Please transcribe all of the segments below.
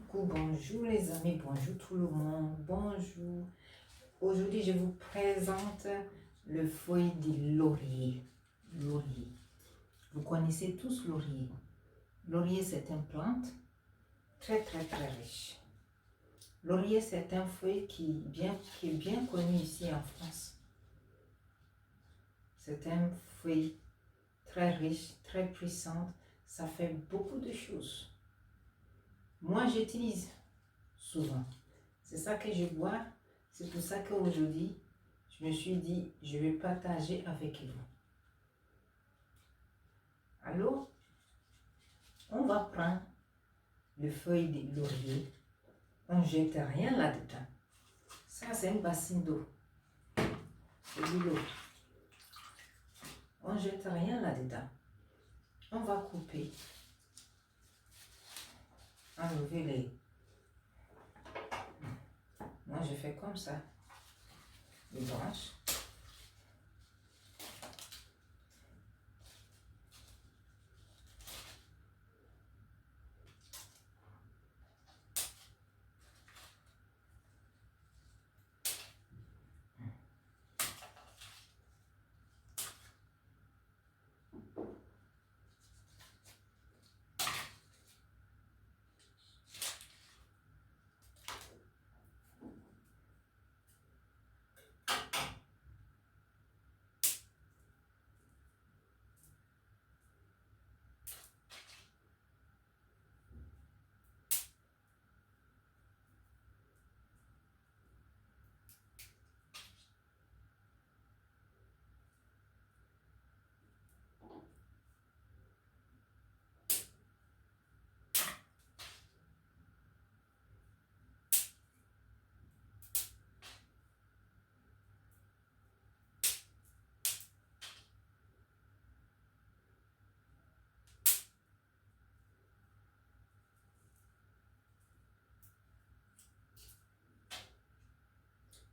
Coucou, bonjour les amis, bonjour tout le monde, bonjour. Aujourd'hui, je vous présente le feuille de laurier. Laurier. Vous connaissez tous laurier. Laurier, c'est une plante très riche. Laurier, c'est un feuille qui est bien connu ici en France. C'est un feuille très riche, très puissante. Ça fait beaucoup de choses. Moi, j'utilise souvent. C'est ça que je bois. C'est pour ça qu'aujourd'hui, je me suis dit, je vais partager avec vous. Alors, on va prendre le feuille de laurier. On ne jette rien là-dedans. Ça, c'est un bassin d'eau. C'est de l'eau. On ne jette rien là-dedans. On va couper. Enlever les... Moi, je fais comme ça. Les branches.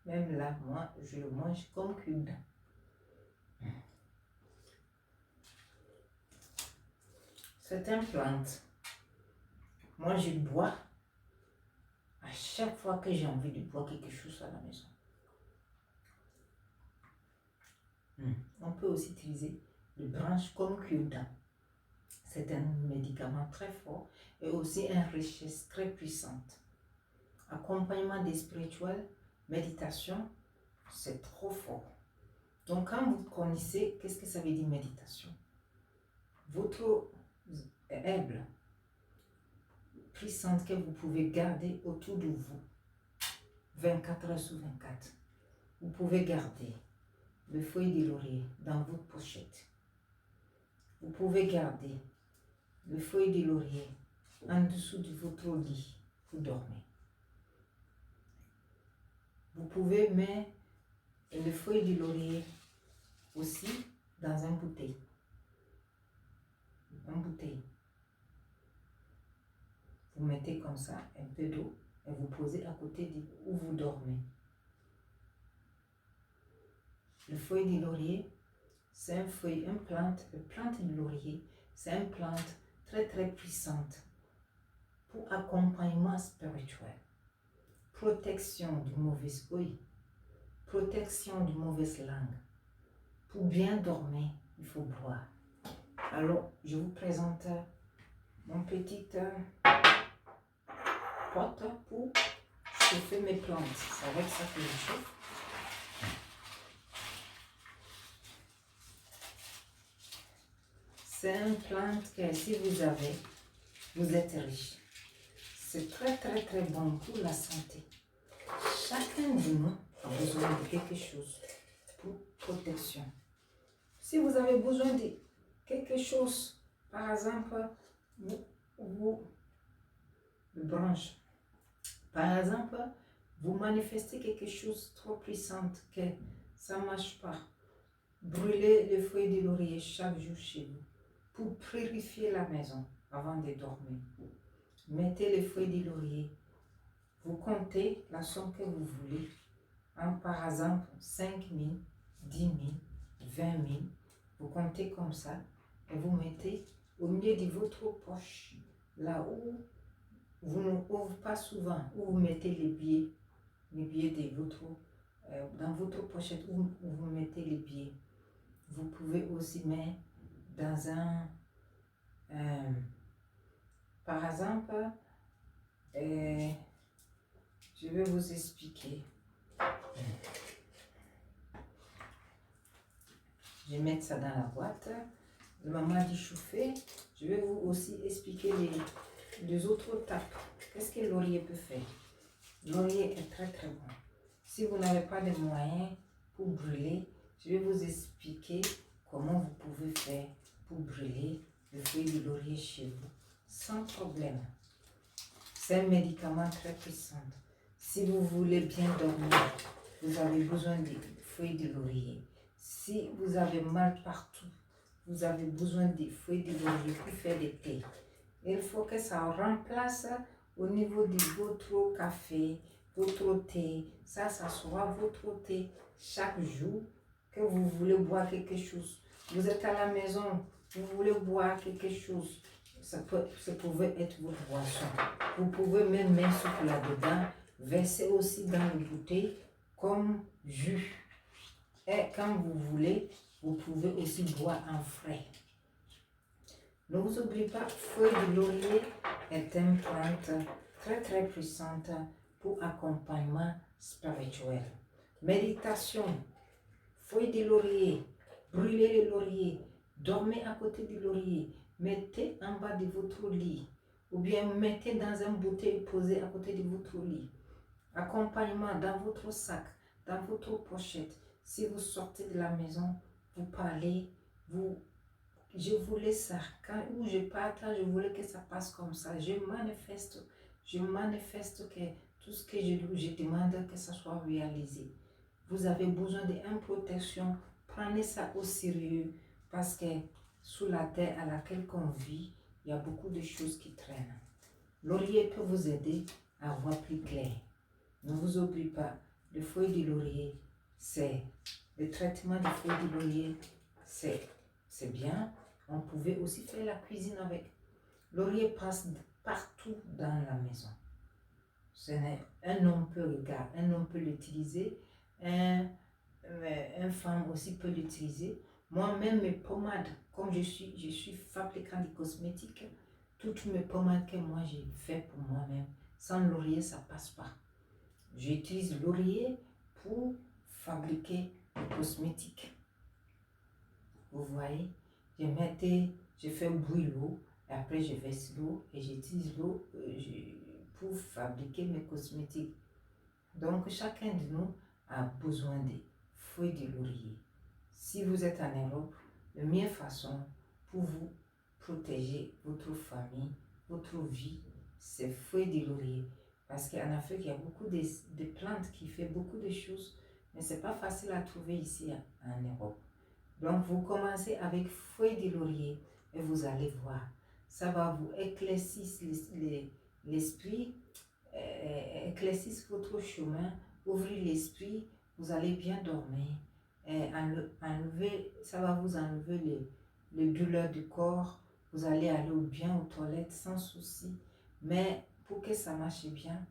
Même là, moi, je le mange comme cube. C'est une plante. Moi, je bois à chaque fois que j'ai envie de boire quelque chose à la maison. On peut aussi utiliser les branches comme cure-dent. C'est un médicament très fort et aussi une richesse très puissante. Accompagnement des spirituels, méditation, c'est trop fort. Donc quand vous connaissez, qu'est-ce que ça veut dire méditation? Votre herbe puissante que vous pouvez garder autour de vous, 24 heures sur 24. Vous pouvez garder le feuille de laurier dans votre pochette. Vous pouvez garder le feuille de laurier en dessous de votre lit pour dormir. Vous pouvez mettre le feuille de laurier aussi dans une bouteille. Une bouteille. Vous mettez comme ça un peu d'eau et vous posez à côté de où vous dormez. Le feuille de laurier, c'est une plante de laurier, c'est une plante très puissante pour accompagnement spirituel, protection du mauvais œil, protection du mauvaise langue. Pour bien dormir, il faut boire. Alors, je vous présente mon petit pot pour chauffer mes plantes. C'est avec ça que je chauffe. C'est une plante que si vous avez, vous êtes riche. C'est très bon pour la santé. Chacun de nous a besoin de quelque chose pour protection. Si vous avez besoin de quelque chose, par exemple, vous branches, par exemple, vous manifestez quelque chose trop puissant que ça ne marche pas. Brûlez les feuilles de laurier chaque jour chez vous pour purifier la maison avant de dormir. Mettez les feuilles de laurier. Vous comptez la somme que vous voulez. Par exemple, 5 000, 10 000, 20 000. Vous comptez comme ça et vous mettez au milieu de votre poche, là où vous n'ouvrez pas souvent, où vous mettez les billets de votre, dans votre pochette, où vous mettez les billets. Vous pouvez aussi mettre dans un, par exemple, je vais vous expliquer. Je vais mettre ça dans la boîte. Le moment d'y chauffer, je vais vous aussi expliquer les autres étapes. Qu'est-ce que le laurier peut faire? Le laurier est très très bon. Si vous n'avez pas de moyens pour brûler, je vais vous expliquer comment vous pouvez faire pour brûler le feuille de laurier chez vous sans problème. C'est un médicament très puissant. Si vous voulez bien dormir, vous avez besoin de feuilles de laurier. Si vous avez mal partout, vous avez besoin des feuilles de laurier pour faire des thés. Il faut que ça remplace au niveau de votre café, votre thé. Ça sera votre thé chaque jour que vous voulez boire quelque chose. Vous êtes à la maison, vous voulez boire quelque chose. Ça pouvait être votre boisson. Vous pouvez même mettre ce là-dedans, verser aussi dans une bouteille comme jus. Et quand vous voulez, vous pouvez aussi boire en frais. Ne vous oubliez pas, feuille de laurier est une plante très très puissante pour accompagnement spirituel. Méditation, feuille de laurier, brûlez le laurier, dormez à côté du laurier, mettez en bas de votre lit ou bien mettez dans une bouteille posée à côté de votre lit. Accompagnement dans votre sac, dans votre pochette. Si vous sortez de la maison, vous parlez, je voulais ça. Quand où je parte, je voulais que ça passe comme ça. Je manifeste que tout ce que je demande, que ça soit réalisé. Vous avez besoin d'une protection. Prenez ça au sérieux parce que sous la terre à laquelle on vit, il y a beaucoup de choses qui traînent. Laurier peut vous aider à voir plus clair. Ne vous oubliez pas, le feuille de laurier, c'est le traitement du feuille de laurier, c'est bien. On pouvait aussi faire la cuisine avec. Laurier passe partout dans la maison. Un homme peut regarder, un homme peut l'utiliser, une femme aussi peut l'utiliser. Moi-même, mes pommades, comme je suis fabricant de cosmétiques, toutes mes pommades que moi j'ai fait pour moi-même, sans laurier, ça passe pas. J'utilise laurier pour fabriquer des cosmétiques. Vous voyez, je fais bouillir l'eau, et après je verse l'eau et j'utilise l'eau pour fabriquer mes cosmétiques. Donc chacun de nous a besoin des feuilles de laurier. Si vous êtes en Europe, la meilleure façon pour vous protéger votre famille, votre vie, c'est feuilles de laurier. Parce qu'en Afrique, il y a beaucoup de plantes qui font beaucoup de choses, mais ce n'est pas facile à trouver ici en Europe. Donc, vous commencez avec feuilles de laurier et vous allez voir. Ça va vous éclaircir l'esprit, éclaircir votre chemin, ouvrir l'esprit, vous allez bien dormir. Ça va vous enlever les douleurs du corps. Vous allez aller bien aux toilettes sans souci. Mais pour que ça marche bien,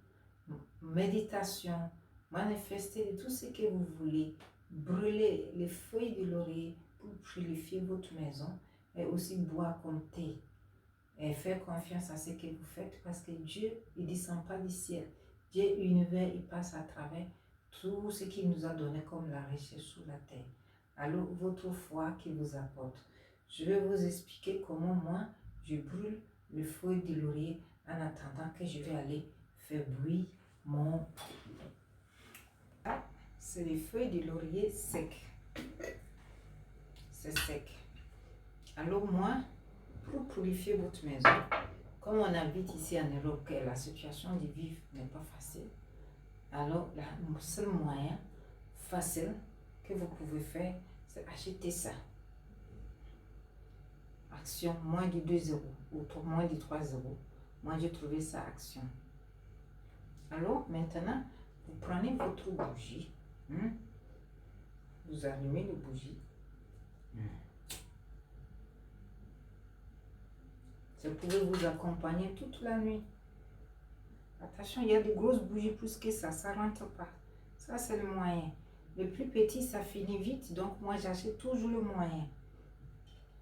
méditation, manifestez de tout ce que vous voulez. Brûlez les feuilles de laurier pour purifier votre maison et aussi boire comme thé. Et faire confiance à ce que vous faites parce que Dieu, il ne descend pas du ciel. Dieu, l'univers, il passe à travers tout ce qu'il nous a donné comme la richesse sous la terre. Alors, votre foi qui vous apporte. Je vais vous expliquer comment moi, je brûle le feuille de laurier en attendant que je vais aller faire bouillir mon... Ah, c'est les feuilles de laurier secs. C'est sec. Alors moi, pour purifier votre maison, comme on habite ici en Europe, que la situation de vivre n'est pas facile, alors le seul moyen facile que vous pouvez faire, c'est acheter ça. Action, moins de 2 euros ou moins de 3 euros. Moi, j'ai trouvé ça Action. Alors, maintenant, vous prenez votre bougie. Vous allumez le bougie. Ça pouvait vous accompagner toute la nuit. Attention, il y a de grosses bougies plus que ça ne rentre pas. Ça, c'est le moyen. Le plus petit, ça finit vite, donc moi, j'achète toujours le moyen.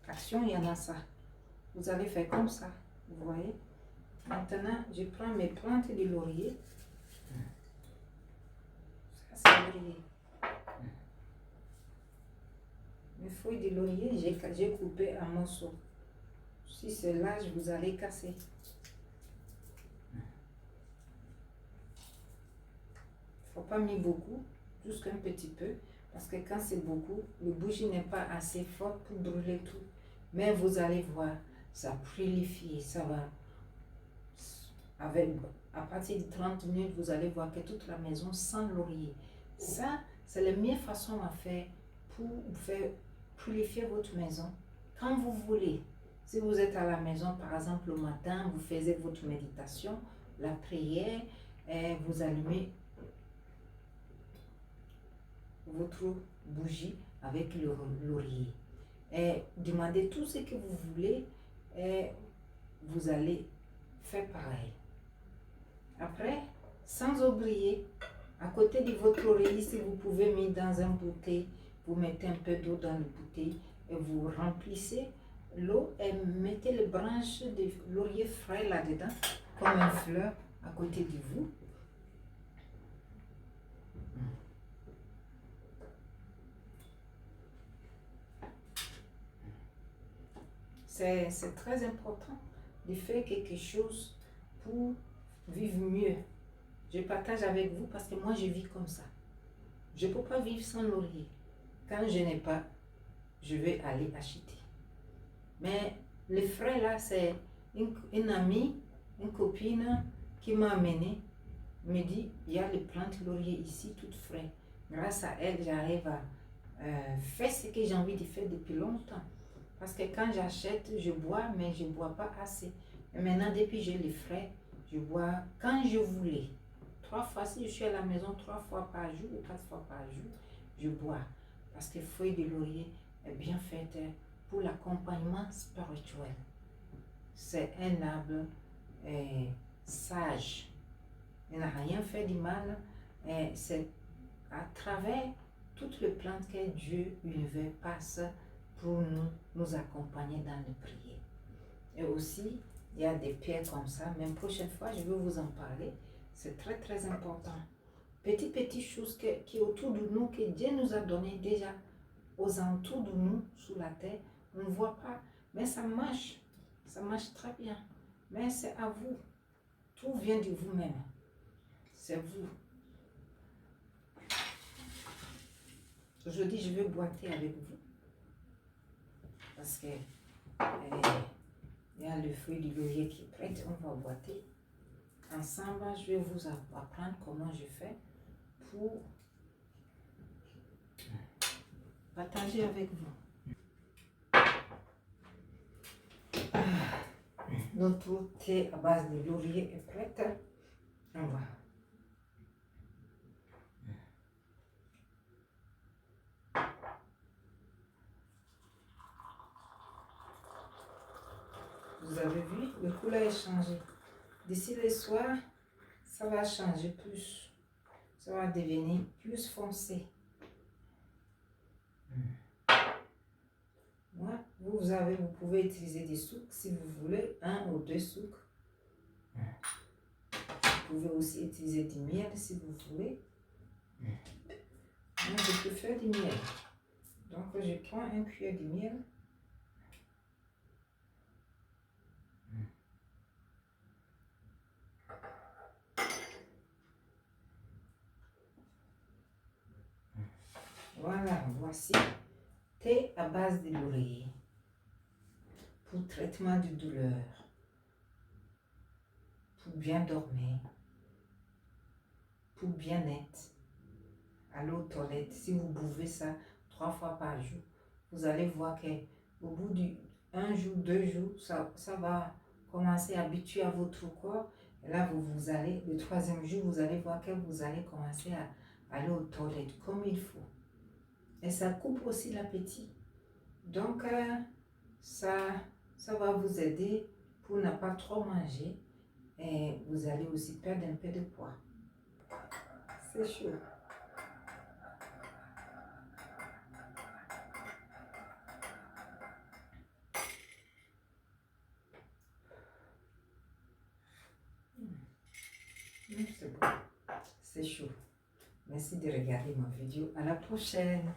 Attention, il y en a ça. Vous allez faire comme ça, vous voyez. Maintenant, je prends mes plantes de laurier. Ça, c'est laurier. Mes feuilles de laurier, j'ai coupé en morceaux. Si c'est large, vous allez casser. Il ne faut pas mettre beaucoup, juste un petit peu. Parce que quand c'est beaucoup, le bougie n'est pas assez fort pour brûler tout. Mais vous allez voir, ça prolifie, ça va. À partir de 30 minutes, vous allez voir que toute la maison sent laurier. Ça, c'est la meilleure façon à faire pour faire purifier votre maison. Quand vous voulez, si vous êtes à la maison, par exemple le matin, vous faites votre méditation, la prière, et vous allumez votre bougie avec le laurier. Et demandez tout ce que vous voulez et vous allez faire pareil. Après, sans oublier, à côté de votre oreiller, si vous pouvez mettre dans un bouteille, vous mettez un peu d'eau dans le bouteille et vous remplissez l'eau et mettez les branches de laurier frais là-dedans, comme une fleur à côté de vous. C'est très important de faire quelque chose pour vivre mieux. Je partage avec vous parce que moi je vis comme ça. Je ne peux pas vivre sans laurier. Quand je n'ai pas, je vais aller acheter. Mais les frais là, c'est une amie, une copine qui m'a amené, me dit, il y a les plantes laurier ici, toutes frais. Grâce à elle, j'arrive à faire ce que j'ai envie de faire depuis longtemps. Parce que quand j'achète, je bois, mais je ne bois pas assez. Et maintenant, depuis que j'ai les frais, je bois quand je voulais. 3 fois, si je suis à la maison 3 fois par jour ou 4 fois par jour, je bois. Parce que feuille de laurier est bien faite pour l'accompagnement spirituel. C'est un arbre sage. Il n'a rien fait de mal. C'est à travers toutes les plantes que Dieu, l'univers, passe pour nous accompagner dans les prières. Et aussi, il y a des pierres comme ça. Même prochaine fois, je vais vous en parler. C'est très, très important. Petites choses qui est autour de nous, que Dieu nous a donné déjà aux alentours de nous, sous la terre. On ne voit pas, mais ça marche. Ça marche très bien. Mais c'est à vous. Tout vient de vous-même. C'est vous. Aujourd'hui, je vais boiter avec vous. Parce que il y a le fruit du laurier qui est prêt. On va boiter. Ensemble, je vais vous apprendre comment je fais pour partager avec vous. Notre thé à base de laurier est prête. On va. Vous avez vu, le couleur est changé. D'ici le soir, ça va changer plus. Ça va devenir plus foncé. Moi, vous pouvez utiliser des sucres si vous voulez, 1 ou 2 sucres. Vous pouvez aussi utiliser du miel si vous voulez. Moi, je préfère du miel. Donc, je prends une cuillère de miel. Voilà, voici thé à base de laurier pour traitement de douleur, pour bien dormir, pour bien-être. Allez aux toilettes, si vous buvez ça 3 fois par jour, vous allez voir qu'au bout d'1 jour, 2 jours, ça va commencer à habituer à votre corps. Et là, vous allez, le 3e jour, vous allez voir que vous allez commencer à aller aux toilettes comme il faut. Et ça coupe aussi l'appétit. Donc, ça va vous aider pour ne pas trop manger Et vous allez aussi perdre un peu de poids. C'est chaud. C'est bon. C'est chaud. Merci de regarder ma vidéo. À la prochaine.